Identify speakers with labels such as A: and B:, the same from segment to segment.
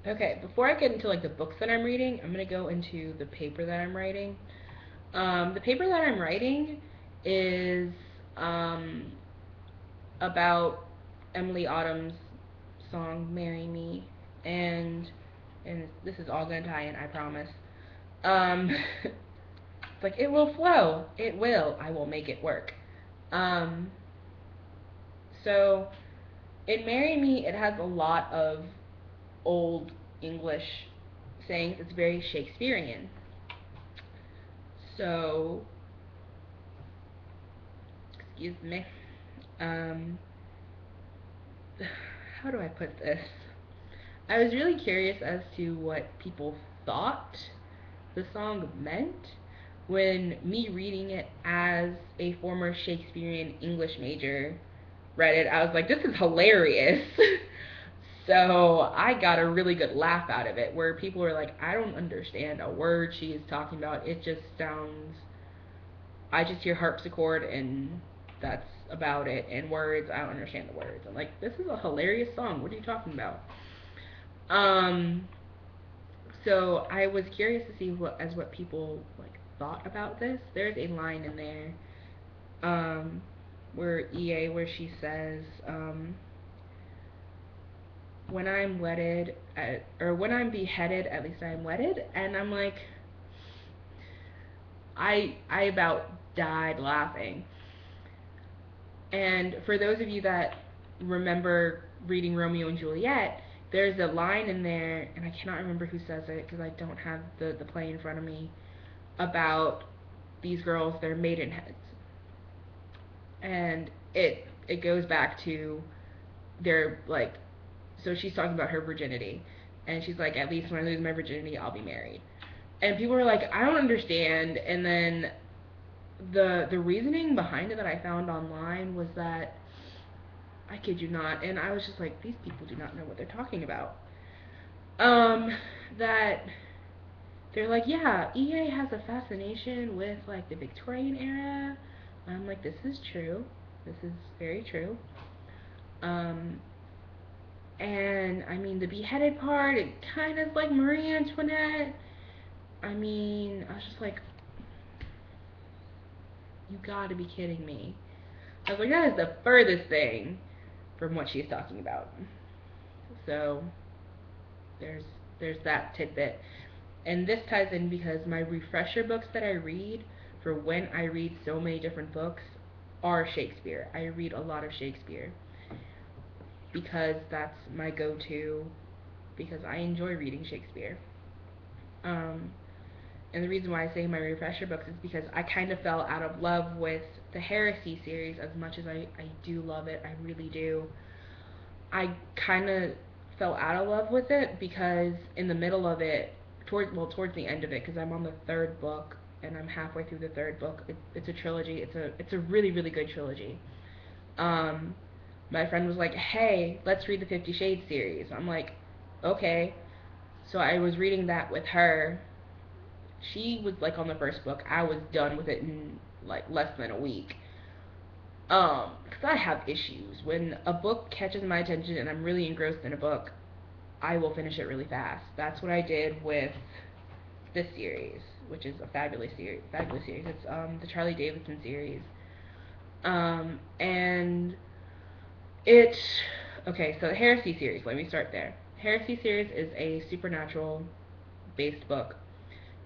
A: Okay, before I get into like the books that I'm reading, I'm gonna go into the paper that I'm writing. The paper that I'm writing is um, about Emily Autumn's song "Marry Me," and this is all gonna tie in, I promise. Um, it's like it will flow. It will. I will make it work. Um, so in "Marry Me," it has a lot of old English sayings. It's very Shakespearean. So, excuse me. Um, how do I put this? I was really curious as to what people thought the song meant when me reading it as a former Shakespearean English major read it. I was like, this is hilarious. So I got a really good laugh out of it where people were like, I don't understand a word she is talking about. It just sounds, I just hear harpsichord and that's about it. And words, I don't understand the words. I'm like, this is a hilarious song. What are you talking about? Um, so I was curious to see what people like thought about this. There's a line in there, um, where she says, when I'm wedded, or when I'm beheaded, at least I'm wedded, and I'm like, I about died laughing. And for those of you that remember reading Romeo and Juliet, there's a line in there, and I cannot remember who says it because I don't have the play in front of me, about these girls, their maidenheads. And it goes back to their, like, so she's talking about her virginity. And she's like, at least when I lose my virginity, I'll be married. And people were like, I don't understand. And then the reasoning behind it that I found online was that, I kid you not, and I was just like, these people do not know what they're talking about. Um, that they're like, yeah, EA has a fascination with like the Victorian era. I'm like, this is true. This is very true. Um, and I mean, the beheaded part, it kind of like Marie Antoinette. I mean, I was just like, you gotta be kidding me. I was like, that is the furthest thing from what she's talking about. So there's there's that tidbit. And this ties in because my refresher books that I read for when I read so many different books are Shakespeare. I read a lot of Shakespeare because that's my go-to, because I enjoy reading Shakespeare. Um, and the reason why I say my refresher books is because I kind of fell out of love with the Heresy series as much as I do love it. I really do. I kind of fell out of love with it because in the middle of it, towards the end of it, because I'm on the third book and I'm halfway through the third book. It's a trilogy. It's a really really good trilogy. Um, my friend was like, "Hey, let's read the 50 Shades series." I'm like, "Okay." So I was reading that with her. She was like on the first book. I was done with it in like less than a week. Because I have issues. When a book catches my attention and I'm really engrossed in a book, I will finish it really fast. That's what I did with this series, which is a fabulous series. Fabulous series. It's the Charlie Davidson series. And it okay. So the Heresy series. Let me start there. Heresy series is a supernatural based book.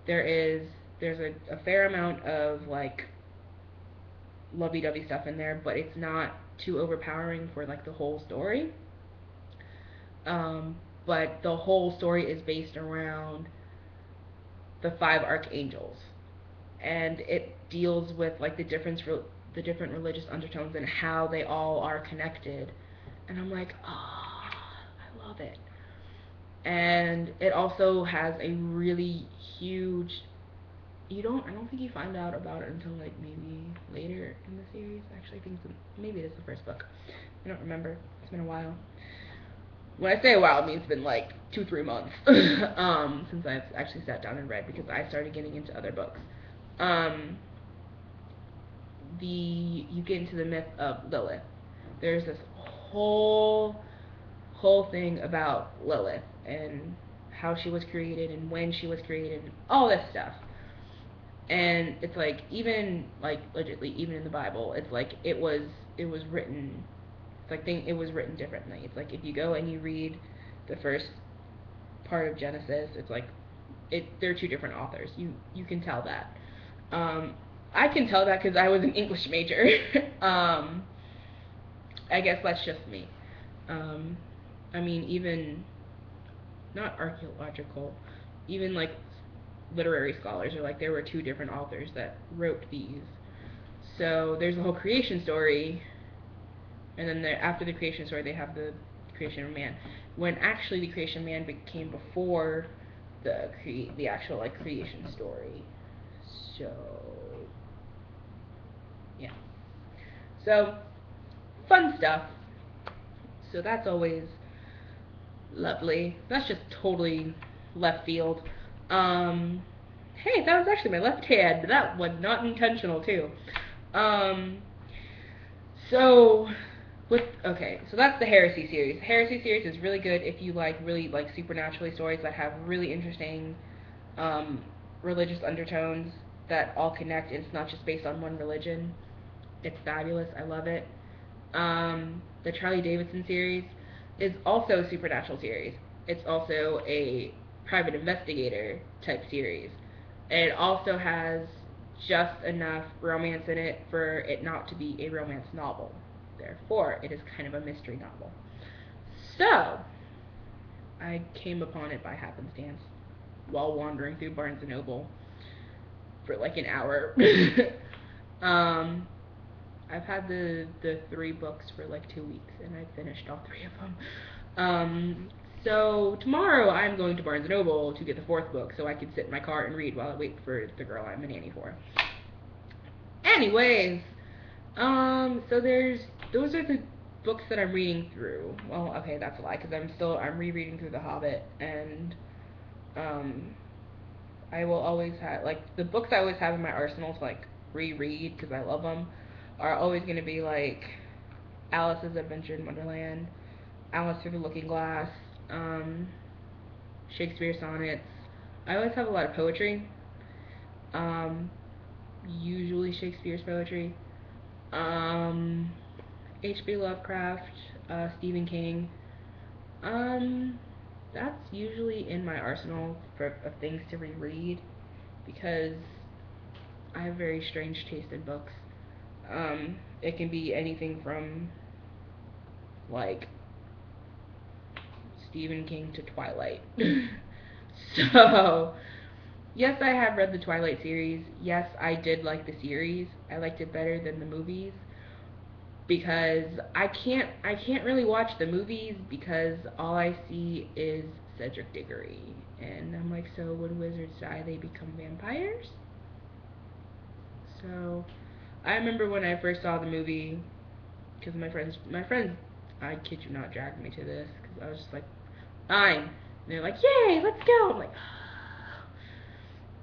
A: There is there's a fair amount of like lovey-dovey stuff in there, but it's not too overpowering for like the whole story. Um, but the whole story is based around the five archangels, and it deals with like the different religious undertones and how they all are connected. And I'm like, oh, I love it. And it also has a really huge. I don't think you find out about it until like maybe later in the series. Actually, I think maybe it is the first book. I don't remember. It's been a while. When I say a while, I mean it's been like 2-3 months since I've actually sat down and read because I started getting into other books. Um, you get into the myth of Lilith. There's this whole thing about Lilith, and how she was created and when she was created and all this stuff. And it's like, even like legitimately, even in the Bible, it's like it was written. It's like it was written differently. It's like if you go and you read the first part of Genesis, it's like they're two different authors. You can tell that. I can tell that because I was an English major. I guess that's just me. I mean, even not archaeological, even like literary scholars are like, there were two different authors that wrote these. So there's the whole creation story, and then after the creation story, they have the creation of man. When actually the creation of man came before the actual like creation story. So yeah. So fun stuff. So that's always lovely. That's just totally left field. Hey, that was actually my left hand. That was not intentional too. So so that's the Heresy series. The Heresy series is really good if you like really like supernaturally stories that have really interesting religious undertones that all connect, and it's not just based on one religion. It's fabulous. I love it. The Charlie Davidson series is also a supernatural series. It's also a private investigator type series. It also has just enough romance in it for it not to be a romance novel. Therefore, it is kind of a mystery novel. So, I came upon it by happenstance while wandering through Barnes & Noble for like an hour. I've had the 3 books for like 2 weeks, and I've finished all 3 of them. So tomorrow I'm going to Barnes & Noble to get the 4th book so I can sit in my car and read while I wait for the girl I'm a nanny for. Anyways, so those are the books that I'm reading through. Well, okay, that's a lie, because I'm rereading through The Hobbit, and I will always have, like, the books I always have in my arsenal to like reread because I love them are always going to be like Alice's Adventure in Wonderland, Alice Through the Looking Glass, Shakespeare sonnets. I always have a lot of poetry, usually Shakespeare's poetry, H.P. Lovecraft, Stephen King. That's usually in my arsenal of things to reread because I have very strange taste in books. It can be anything from like Stephen King to Twilight. So, yes, I have read the Twilight series. Yes, I did like the series. I liked it better than the movies because I can't really watch the movies because all I see is Cedric Diggory, and I'm like, so when wizards die, they become vampires? So, I remember when I first saw the movie, because my friends, I kid you not, dragged me to this, because I was just like, fine. And they're like, yay, let's go. I'm like,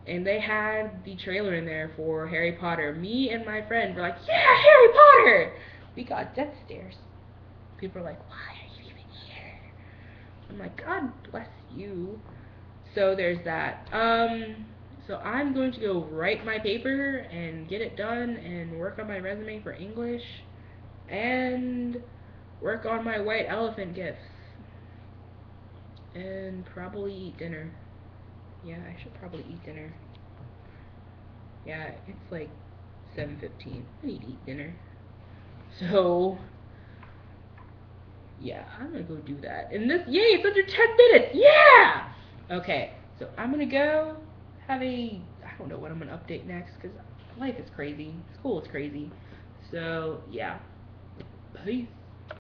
A: and they had the trailer in there for Harry Potter. Me and my friend were like, yeah, Harry Potter! We got death stares. People are like, why are you even here? I'm like, God bless you. So there's that. So I'm going to go write my paper and get it done and work on my resume for English and work on my white elephant gifts and probably eat dinner. Yeah, I should probably eat dinner. Yeah, it's like 7:15. I need to eat dinner. So, yeah, I'm gonna go do that. And this, yay, it's under 10 minutes. Yeah! Okay, so I'm gonna go have I don't know what I'm gonna update next because life is crazy. School is crazy. So, yeah. Peace.